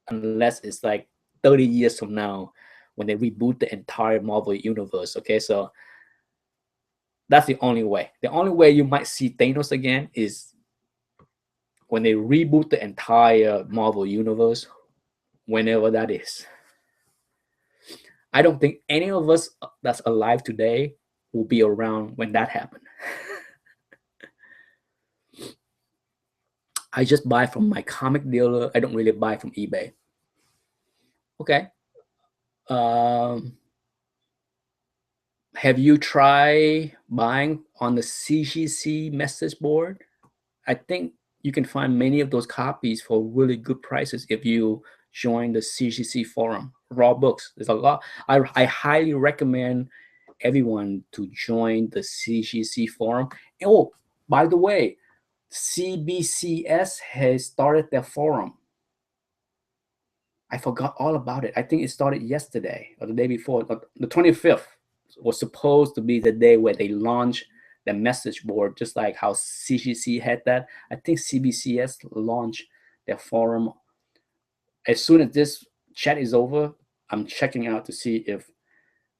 unless it's like 30 years from now when they reboot the entire Marvel universe. Okay, so that's the only way. The only way you might see Thanos again is when they reboot the entire Marvel universe, whenever that is. I don't think any of us that's alive today will be around when that happened. I just buy from my comic dealer. I don't really buy from eBay. Okay. Have you tried buying on the CGC message board? I think you can find many of those copies for really good prices if you join the CGC forum. Raw books. There's a lot. I highly recommend everyone to join the CGC forum. Oh, by the way, CBCS has started their forum. I forgot all about it. I think it started yesterday or the day before. The 25th was supposed to be the day where they launched the message board, just like how CGC had that. I think CBCS launched their forum. As soon as this chat is over, I'm checking out to see if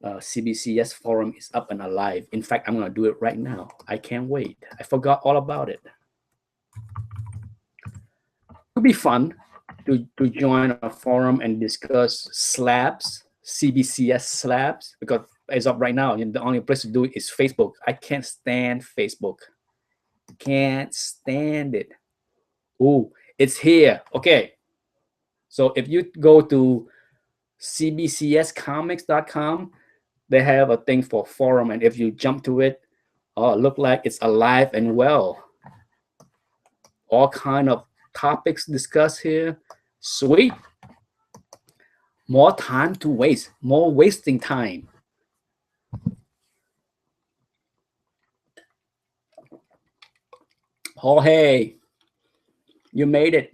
CBCS forum is up and alive. In fact, I'm going to do it right now. I can't wait. I forgot all about it. It would be fun to join a forum and discuss slabs, CBCS slabs, because as of right now, the only place to do it is Facebook. I can't stand Facebook. Can't stand it. Oh, it's here. Okay. So if you go to cbcscomics.com, they have a thing for forum, and if you jump to it, oh, it look like it's alive and well. All kind of topics discussed here. Sweet. More time to waste. More wasting time. Oh, hey, you made it.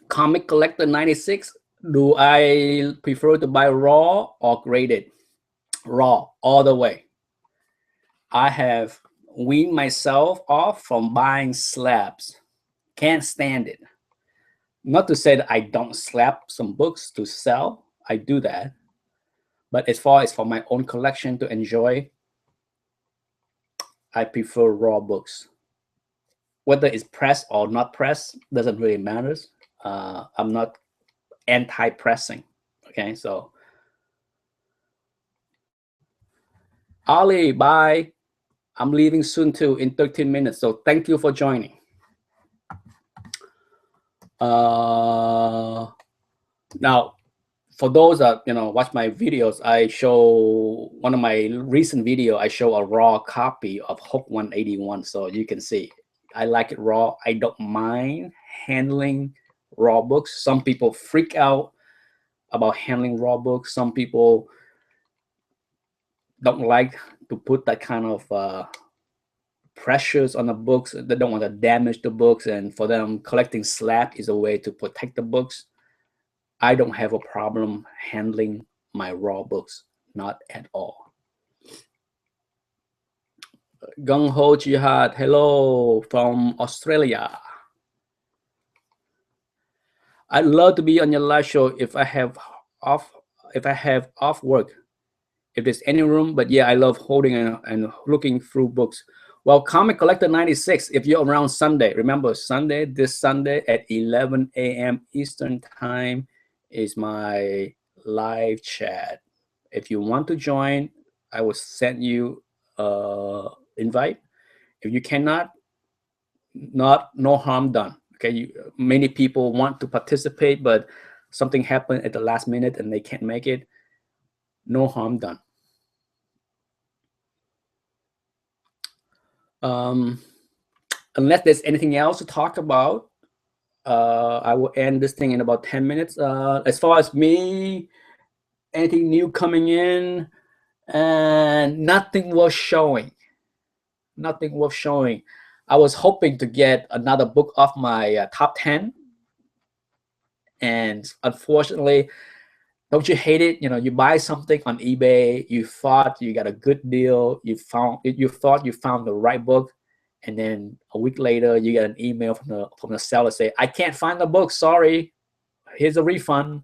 Comic Collector 96. Do I prefer to buy raw or graded? Raw, all the way. I have weaned myself off from buying slabs. Can't stand it. Not to say that I don't slap some books to sell. I do that. But as far as for my own collection to enjoy, I prefer raw books. Whether it's pressed or not pressed doesn't really matter. I'm not anti-pressing. Okay, so Ali, bye. I'm leaving soon too in 13 minutes. So thank you for joining. Now, for those that watch my videos, I show one of my recent video. I show a raw copy of Hook 181, so you can see I like it raw. I don't mind handling raw books. Some people freak out about handling raw books. Some people don't like to put that kind of pressures on the books. They don't want to damage the books, and for them, collecting slab is a way to protect the books. I don't have a problem handling my raw books, not at all. Gung Ho Jihad, hello from Australia. I'd love to be on your live show if I have off work, if there's any room. But yeah, I love holding and looking through books. Well, Comic Collector 96, if you're around Sunday, remember Sunday, this Sunday at 11 a.m. Eastern Time is my live chat. If you want to join, I will send you invite. If you cannot, no harm done. Okay, many people want to participate, but something happened at the last minute and they can't make it. No harm done. Unless there's anything else to talk about, I will end this thing in about 10 minutes. As far as me, anything new coming in, and nothing worth showing. Nothing worth showing. I was hoping to get another book off my top 10. And unfortunately, don't you hate it? You buy something on eBay, you thought you got a good deal, you thought you found the right book, and then a week later you get an email from the seller say, I can't find the book, sorry, here's a refund.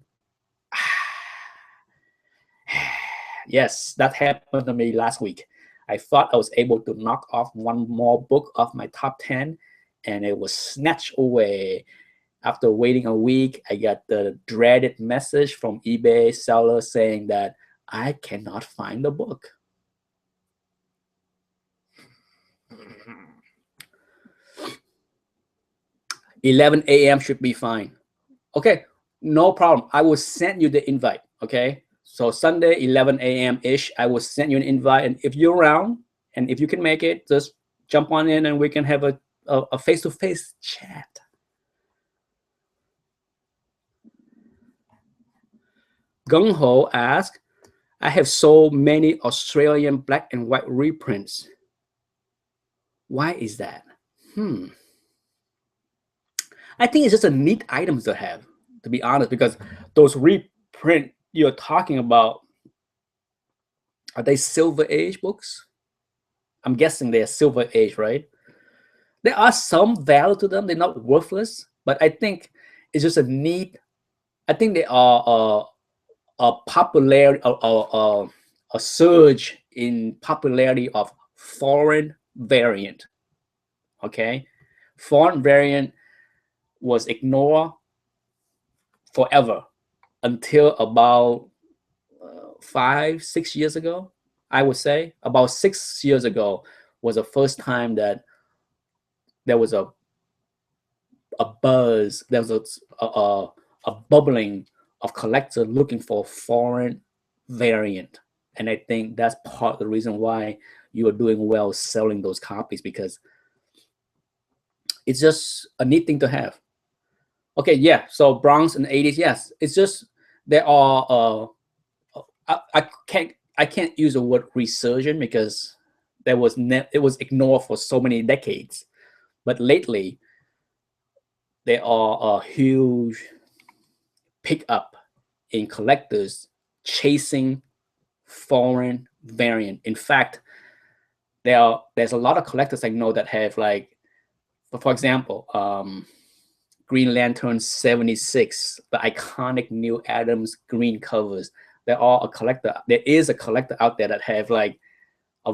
Yes, that happened to me last week. I thought I was able to knock off one more book off my top 10, and it was snatched away. After waiting a week, I got the dreaded message from eBay seller saying that I cannot find the book. $11 a.m. should be fine. Okay, no problem. I will send you the invite, okay? So Sunday, 11 a.m.-ish, I will send you an invite. And if you're around, and if you can make it, just jump on in and we can have a face-to-face chat. Gung Ho asks, I have so many Australian black and white reprints. Why is that? I think it's just a neat item to have, to be honest, because those reprint you're talking about, are they Silver Age books? I'm guessing they're Silver Age, right? There are some value to them. They're not worthless, but I think it's just a neat. I think they are a popularity, a surge in popularity of foreign variant. Okay, foreign variant was ignored forever until about 5-6 years ago. I would say about 6 years ago was the first time that there was a buzz, there was a bubbling of collectors looking for foreign variant. And I think that's part of the reason why you are doing well selling those copies, because it's just a neat thing to have. Okay, yeah, so Bronx in the 80s, yes. It's just there are I can't use the word resurgent because it was ignored for so many decades. But lately there are a huge pickup in collectors chasing foreign variant. In fact, there's a lot of collectors I know that have like, for example, Green Lantern 76, the iconic Neil Adams green covers. They're all a collector. There is a collector out there that have like a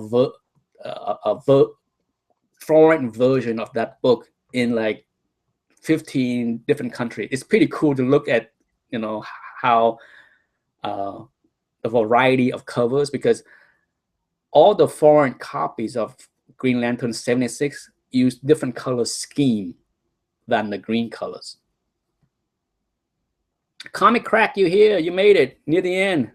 foreign version of that book in like 15 different countries. It's pretty cool to look at, you know, how the variety of covers, because all the foreign copies of Green Lantern 76 use different color scheme than the green colors. Comic Crack, you here? You made it near the end.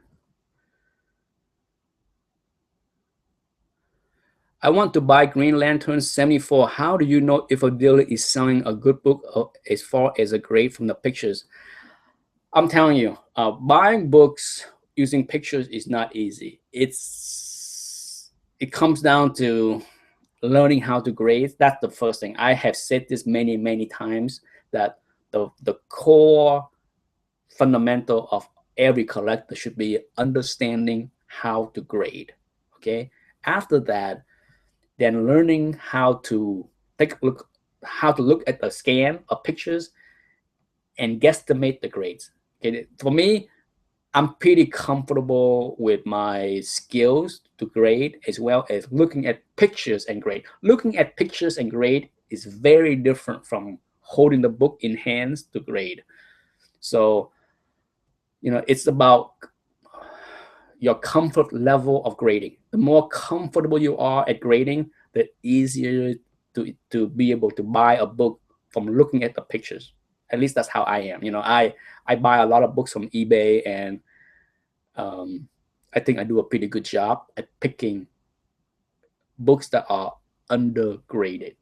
I want to buy Green Lantern 74. How do you know if a dealer is selling a good book as far as a grade from the pictures? I'm telling you, buying books using pictures is not easy. It comes down to learning how to grade. That's the first thing. I have said this many, many times, that the core fundamental of every collector should be understanding how to grade. Okay. After that, then learning how to take a look, how to look at the scan of pictures and guesstimate the grades. Okay. For me, I'm pretty comfortable with my skills to grade, as well as looking at pictures and grade. Looking at pictures and grade is very different from holding the book in hands to grade. So, you know, it's about your comfort level of grading. The more comfortable you are at grading, the easier to be able to buy a book from looking at the pictures. At least that's how I am. You know, I buy a lot of books from eBay, and I think I do a pretty good job at picking books that are undergraded.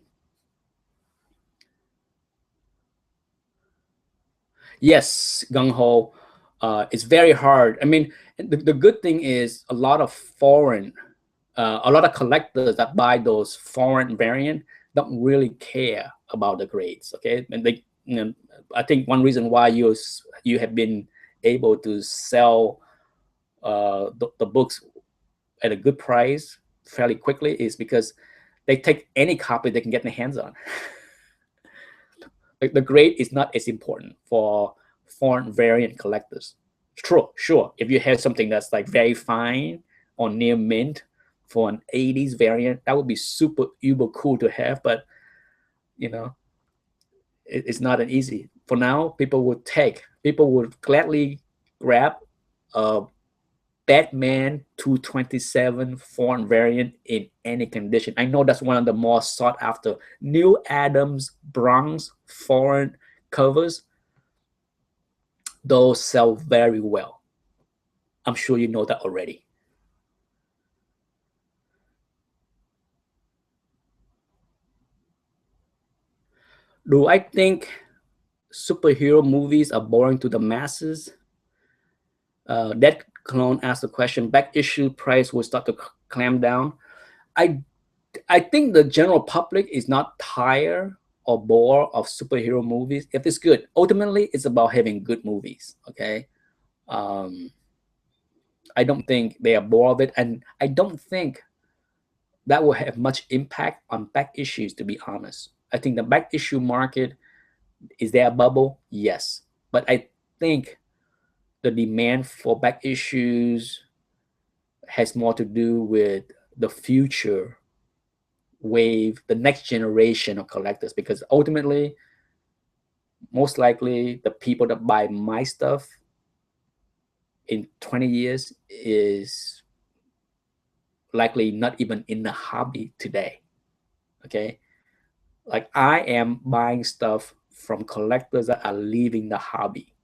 Yes, gung ho. It's very hard. I mean, the good thing is a lot of collectors that buy those foreign variant don't really care about the grades. Okay, and they, you know, I think one reason why you have been able to sell the books at a good price fairly quickly is because they take any copy they can get their hands on. Like, the grade is not as important for foreign variant collectors. True, sure. If you have something that's like very fine or near mint for an 80s variant, that would be super uber cool to have. But, you know, it's not an easy. For now, people would gladly grab a Batman 227 foreign variant in any condition. I know that's one of the more sought after. Neil Adams bronze foreign covers, those sell very well. I'm sure you know that already. Do I think superhero movies are boring to the masses? That clone asked the question. Back issue price will start to clamp down. I think the general public is not tired or bored of superhero movies if it's good. Ultimately, it's about having good movies. Okay. I don't think they are bored of it, and I don't think that will have much impact on back issues, to be honest. I think the back issue market, is there a bubble? Yes. But I think the demand for back issues has more to do with the future wave, the next generation of collectors, because ultimately, most likely, the people that buy my stuff in 20 years is likely not even in the hobby today. Okay. Like, I am buying stuff from collectors that are leaving the hobby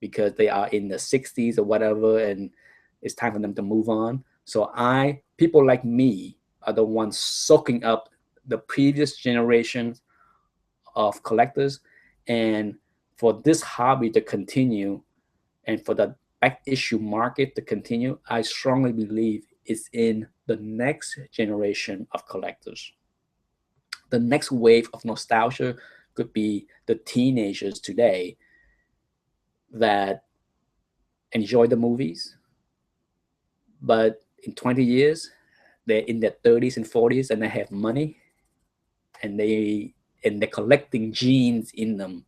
because they are in the 60s or whatever, and it's time for them to move on. So people like me are the ones soaking up the previous generation of collectors. And for this hobby to continue, and for the back issue market to continue, I strongly believe it's in the next generation of collectors. The next wave of nostalgia could be the teenagers today that enjoy the movies, but in 20 years, they're in their 30s and 40s and they have money, and they're collecting genes in them.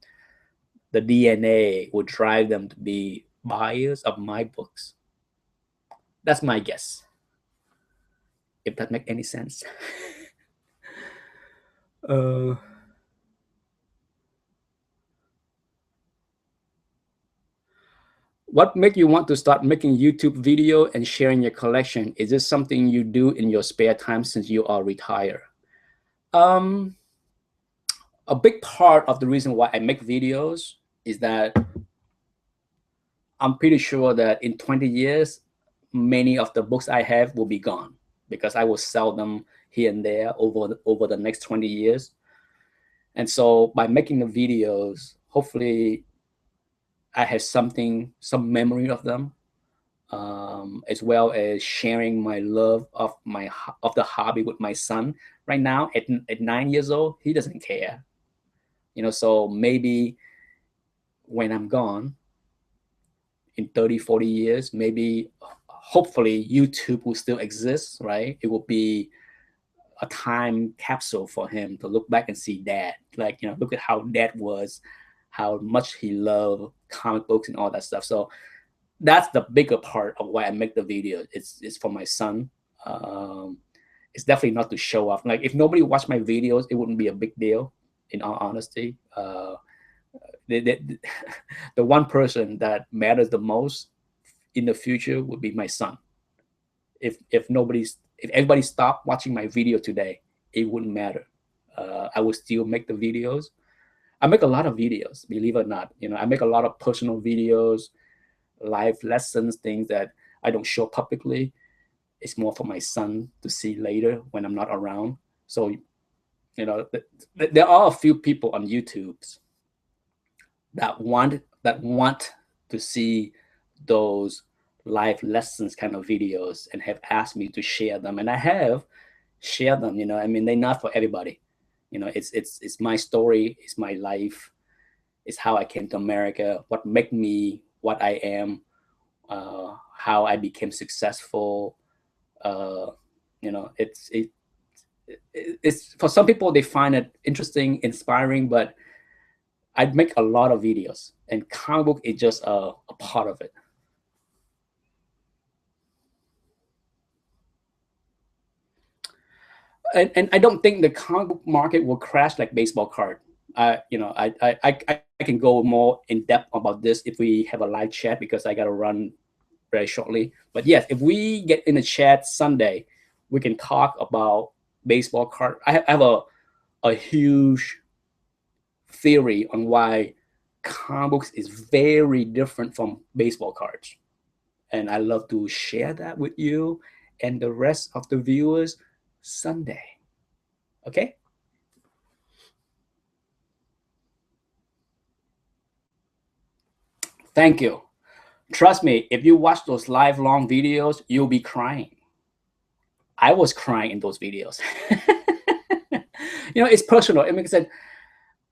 The DNA will drive them to be buyers of my books. That's my guess. If that makes any sense. What made you want to start making YouTube video and sharing your collection? Is this something you do in your spare time since you are retired? A big part of the reason why I make videos is that I'm pretty sure that in 20 years, many of the books I have will be gone because I will sell them here and there over the next 20 years. And so by making the videos, hopefully I have some memory of them, as well as sharing my love of the hobby with my son. Right now, at 9 years old, he doesn't care, so maybe when I'm gone in 30, 40 years, maybe hopefully YouTube will still exist, right? It will be a time capsule for him to look back and see dad, like, look at how dad was, how much he loved comic books and all that stuff. So that's the bigger part of why I make the video. It's for my son. It's definitely not to show off. Like, if nobody watched my videos, it wouldn't be a big deal, in all honesty. The one person that matters the most in the future would be my son. If everybody stopped watching my video today, it wouldn't matter. I would still make the videos. I make a lot of videos, believe it or not. I make a lot of personal videos, life lessons, things that I don't show publicly. It's more for my son to see later when I'm not around. So, there are a few people on YouTube that want to see those life lessons kind of videos and have asked me to share them, and I have shared them. They're not for everybody. It's my story, it's my life, it's how I came to America, what made me what I am, how I became successful. It's for some people, they find it interesting, inspiring, but I'd make a lot of videos, and comic book is just a part of it. And I don't think the comic book market will crash like baseball card. I can go more in depth about this if we have a live chat, because I got to run very shortly. But yes, if we get in the chat Sunday, we can talk about baseball card. I have a huge theory on why comic books is very different from baseball cards, and I love to share that with you and the rest of the viewers Sunday. Okay? Thank you. Trust me, if you watch those live long videos, you'll be crying. I was crying in those videos. It's personal. It makes sense.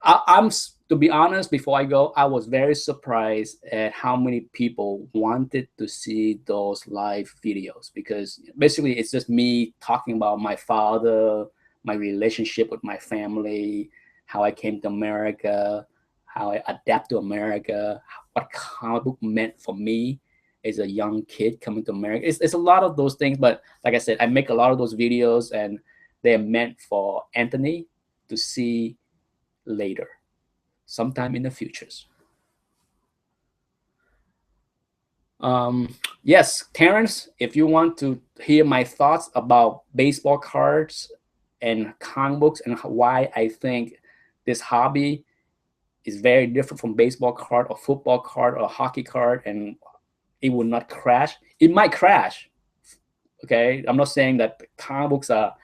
I'm, to be honest, before I go, I was very surprised at how many people wanted to see those live videos, because basically it's just me talking about my father, my relationship with my family, how I came to America, how I adapt to America, what comic book meant for me as a young kid coming to America. It's a lot of those things, but like I said, I make a lot of those videos, and they're meant for Anthony to see later, sometime in the futures. Yes, Terrence, if you want to hear my thoughts about baseball cards and comic books and why I think this hobby is very different from baseball card or football card or hockey card, and it will not crash. It might crash. Okay, I'm not saying that comic books are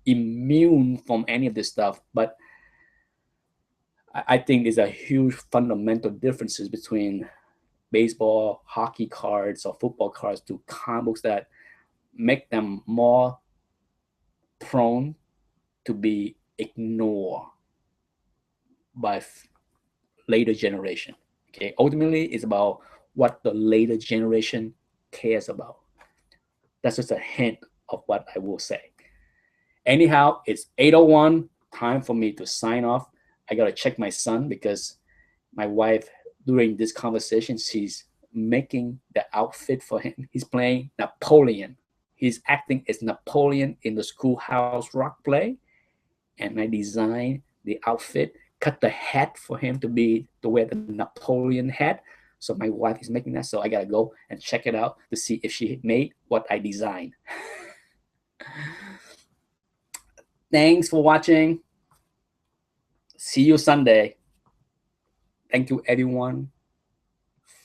immune from any of this stuff, but I think there's a huge fundamental differences between baseball, hockey cards, or football cards to comic books that make them more prone to be ignored by later generation. Okay, ultimately, it's about what the later generation cares about. That's just a hint of what I will say. Anyhow, it's 8:01. Time for me to sign off. I gotta check my son because my wife, during this conversation, she's making the outfit for him. He's playing Napoleon. He's acting as Napoleon in the Schoolhouse Rock play, and I designed the outfit, cut the hat for him to wear the Napoleon hat. So my wife is making that. So I gotta go and check it out to see if she made what I designed. Thanks for watching. See you Sunday. Thank you everyone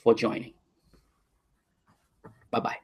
for joining. Bye-bye.